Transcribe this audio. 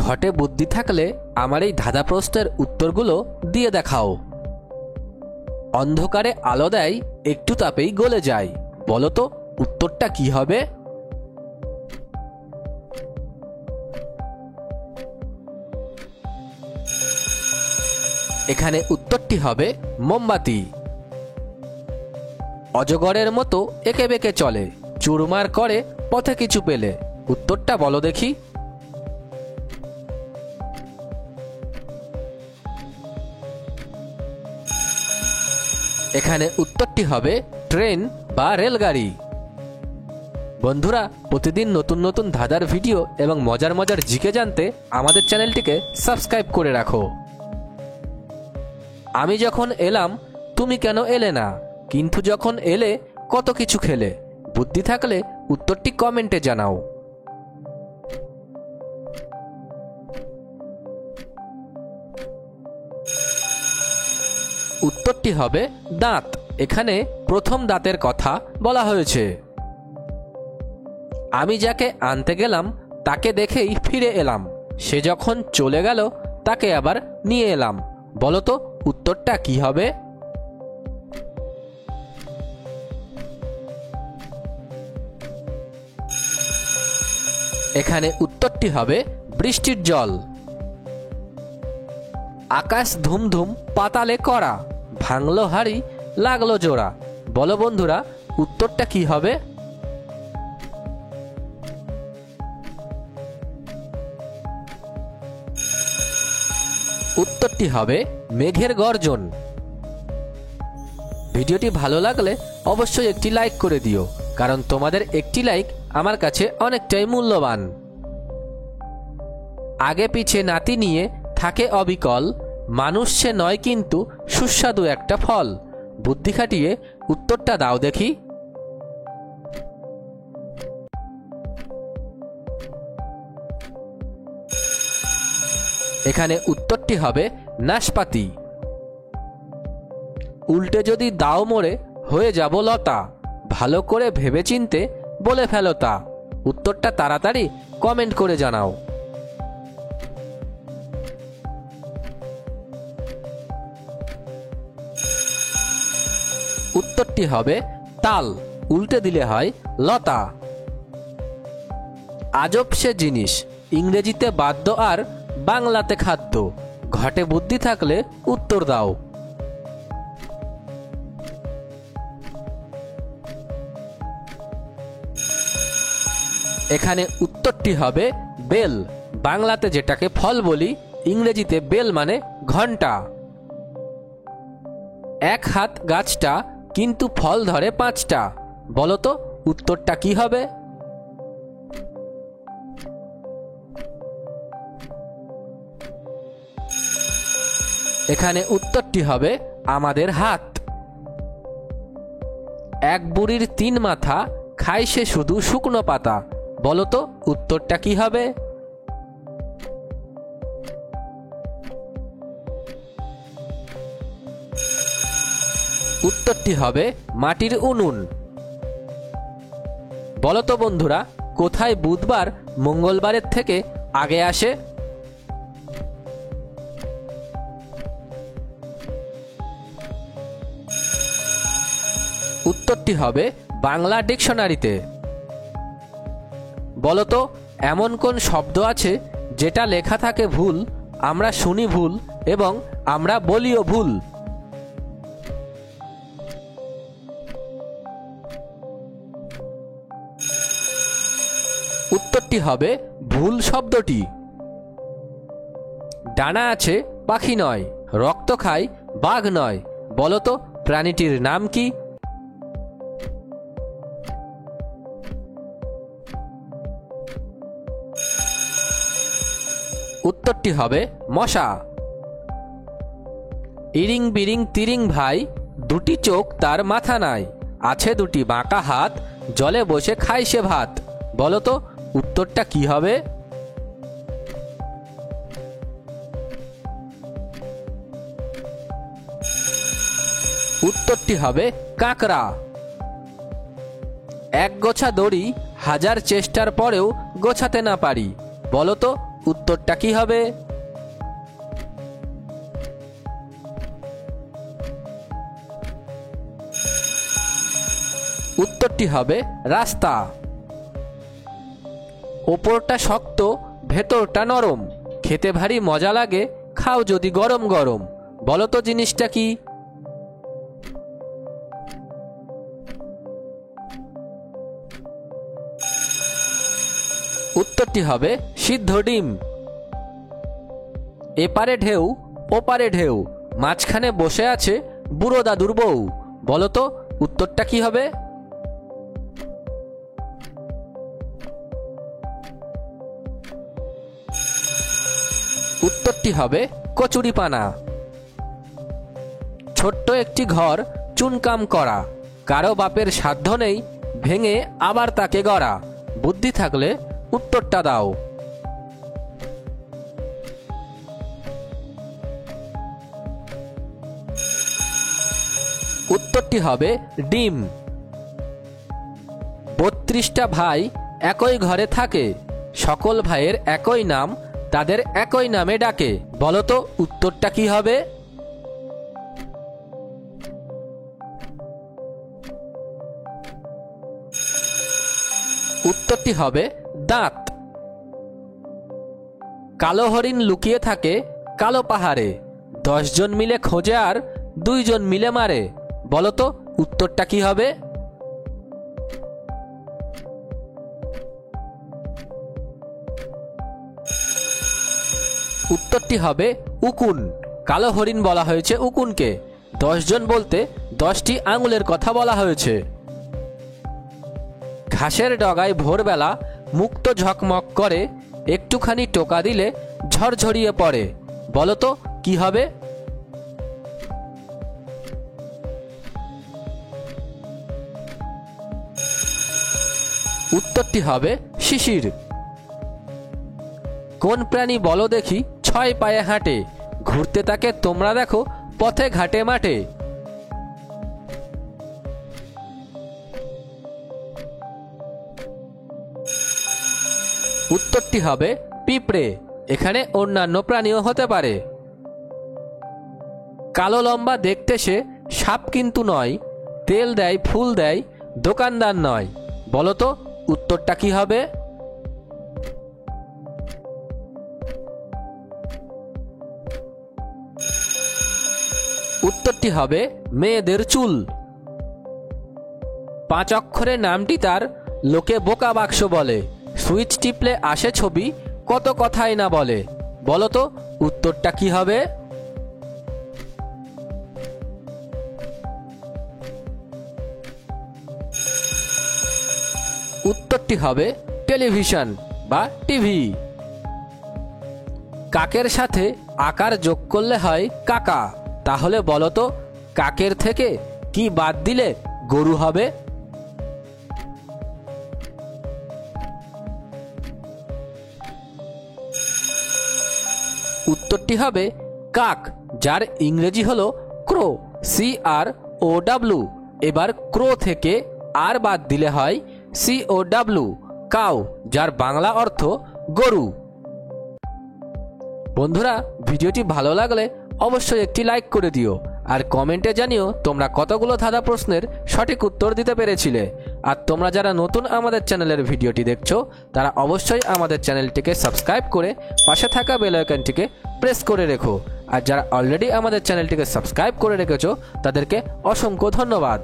ঘটে বুদ্ধি থাকলে আমার এই ধাঁধা প্রশ্নের উত্তরগুলো দিয়ে দেখাও। অন্ধকারে আলো দেয়, একটু তাপেই গলে যায়, বলো তো উত্তরটা কি হবে? এখানে উত্তরটি হবে মোমবাতি। অজগরের মতো একে বেঁকে চলে, চুরমার করে পথে কিছু পেলে, উত্তরটা বলো দেখি। এখানে উত্তরটি হবে ট্রেন বা রেলগাড়ি। বন্ধুরা, প্রতিদিন নতুন নতুন ধাঁধার ভিডিও এবং মজার মজার জিকে জানতে আমাদের চ্যানেলটিকে সাবস্ক্রাইব করে রাখো। আমি যখন এলাম তুমি কেন এলে না, কিন্তু যখন এলে কত কিছু খেলে, বুদ্ধি থাকলে উত্তরটি কমেন্টে জানাও। উত্তরটি হবে দাঁত। এখানে প্রথম দাঁতের কথা বলা হয়েছে। আমি যাকে আনতে গেলাম তাকে দেখেই ফিরে এলাম, সে যখন চলে গেল তাকে আবার নিয়ে এলাম, বলো তো উত্তরটা কি হবে? এখানে উত্তরটি হবে বৃষ্টির জল। আকাশ ধুমধুম পাতালে করা, ভাঙলো হাড়ি লাগলো জোড়া, বলো বন্ধুরা উত্তরটা কি হবে? উত্তরটি হবে মেঘের গর্জন। ভিডিওটি ভালো লাগলে অবশ্যই একটি লাইক করে দিও, কারণ তোমাদের একটি লাইক আমার কাছে অনেকটাই মূল্যবান। আগে পিছে নাতি নিয়ে থাকে অবিকল, মানুষ সে নয় কিন্তু সুস্বাদু একটা ফল, বুদ্ধি খাটিয়ে উত্তরটা দাও দেখি। এখানে উত্তরটি হবে নাশপাতি। উল্টে যদি দাও মোড়ে হয়ে যাব লতা, ভালো করে ভেবেচিন্তে বলে ফেলো তা, উত্তরটা তাড়াতাড়ি কমেন্ট করে জানাও। উত্তরটি হবে তাল, উল্টে দিলে হয় লতা। আজব সে জিনিস, ইংরেজিতে বাদ্য আর বাংলাতে খাদ্য, ঘটে বুদ্ধি থাকলে উত্তর দাও। এখানে উত্তরটি হবে বেল। বাংলাতে যেটাকে ফল বলি, ইংরেজিতে বেল মানে ঘন্টা। এক হাত গাছটা কিন্তু ফল ধরে 5টা, বলো তো উত্তরটা কি হবে? এখানে উত্তরটি হবে আমাদের হাত। এক বুড়ির 3 মাথা, খায় সে শুধু শুকনো পাতা, বলো তো উত্তরটা কি হবে? উত্তরটি হবে মাটির উনুন। বলো তো বন্ধুরা, কোথায় বুধবার মঙ্গলবারের থেকে আগে আসে? উত্তরটি হবে বাংলা ডিকশনারিতে। বলো তো এমন কোন শব্দ আছে যেটা লেখা থাকে ভুল, আমরা শুনি ভুল এবং আমরা বলিও ভুল? উত্তরটি হবে ভুল শব্দটি। ডানা আছে পাখি নয়, রক্ত খায় বাঘ নয়, বলো তো প্রাণীটির নাম কি? উত্তরটি হবে মশা। ইরিং বিরিং তিরিং ভাই, দুটি চোখ তার মাথা নাই, আছে দুটি বাঁকা হাত, জলে বসে খায় সে ভাত, বলো তো উত্তরটা কি হবে? উত্তরটি হবে কাঁকড়া। এক গোছা দড়ি, হাজার চেষ্টার পরেও গোছাতে না পারি, বলো তো উত্তরটা কি হবে? উত্তরটি হবে রাস্তা। ওপরটা শক্ত, ভেতরটা নরম, খেতে ভারী মজা লাগে, খাও যদি গরম গরম। বলো তো জিনিসটা কি? উত্তরটি হবে সিদ্ধ ডিম। এপারে ঢেউ ওপারে ঢেউ, মাঝখানে বসে আছে বুড়ো দাদুর বউ। বলো তো উত্তরটা কি হবে? উত্তরটি হবে কচুরিপানা। ছোট্ট একটি ঘর চুনকাম করা, কারো বাপের সাধ্য নেই ভেঙে আবার তাকে গড়া। বুদ্ধি থাকলে উত্তরটা দাও। উত্তরটি হবে ডিম। 32টা ভাই একই ঘরে থাকে, সকল ভাইয়ের একই নাম, তাদের একই নামে ডাকে। বলো তো উত্তরটা কি হবে? উত্তরটি হবে দাঁত। কালো হরিণ লুকিয়ে থাকে কালো পাহাড়ে, 10 জন মিলে খোঁজে আর 2 জন মিলে মারে। বলো তো উত্তরটা কি হবে? উত্তরটি হবে উকুন। কালো হরিণ বলা হয়েছে উকুনকে, 10 জন বলতে 10টি আঙুলের কথা বলা হয়েছে। ঘাসের ডগায় ভোরবেলা মুক্ত ঝকমক করে, একটুখানি টোকা দিলে ঝরঝরিয়ে পড়ে। বলো তো কি হবে? উত্তরটি হবে শিশির। কোন প্রাণী বলো দেখি 6 পায়ে হাঁটে, ঘুরতে তাকে তোমরা দেখো পথে ঘাটে মাঠে। উত্তরটি হবে পিঁপড়ে। এখানে অন্যান্য প্রাণীও হতে পারে। কালো লম্বা দেখতে সে, সাপ কিন্তু নয়, তেল দেয় ফুল দেয়, দোকানদার নয়। বলো তো উত্তরটা কি হবে? উত্তরটি হবে মেয়েদের চুল। 5 অক্ষরের নামটি তার, লোকে বোকা বাক্স বলে, সুইচ টিপলে আসে ছবি, কত কথাই না বলে। বলো তো উত্তরটা কি হবে? উত্তরটি হবে টেলিভিশন বা টিভি। কাকের সাথে আকার যোগ করলে হয় কাকা। তাহলে বলো তো কাকের থেকে কি বাদ দিলে গরু হবে? উত্তরটি হবে কাক, যার ইংরেজি হলো ক্রো, CROW। এবার ক্রো থেকে আর বাদ দিলে হয় COW, কাউ, যার বাংলা অর্থ গরু। বন্ধুরা, ভিডিওটি ভালো লাগলে অবশ্যই একটি লাইক করে দিও আর কমেন্টে জানিও তোমরা কতগুলো ধাঁধা প্রশ্নের সঠিক উত্তর দিতে পেরেছিলে। আর তোমরা যারা নতুন আমাদের চ্যানেলের ভিডিওটি দেখছো তারা অবশ্যই আমাদের চ্যানেলটিকে সাবস্ক্রাইব করে পাশে থাকা বেল আইকনটিকে প্রেস করে রেখো। আর যারা অলরেডি আমাদের চ্যানেলটিকে সাবস্ক্রাইব করে রেখেছো তাদেরকে অসংখ্য ধন্যবাদ।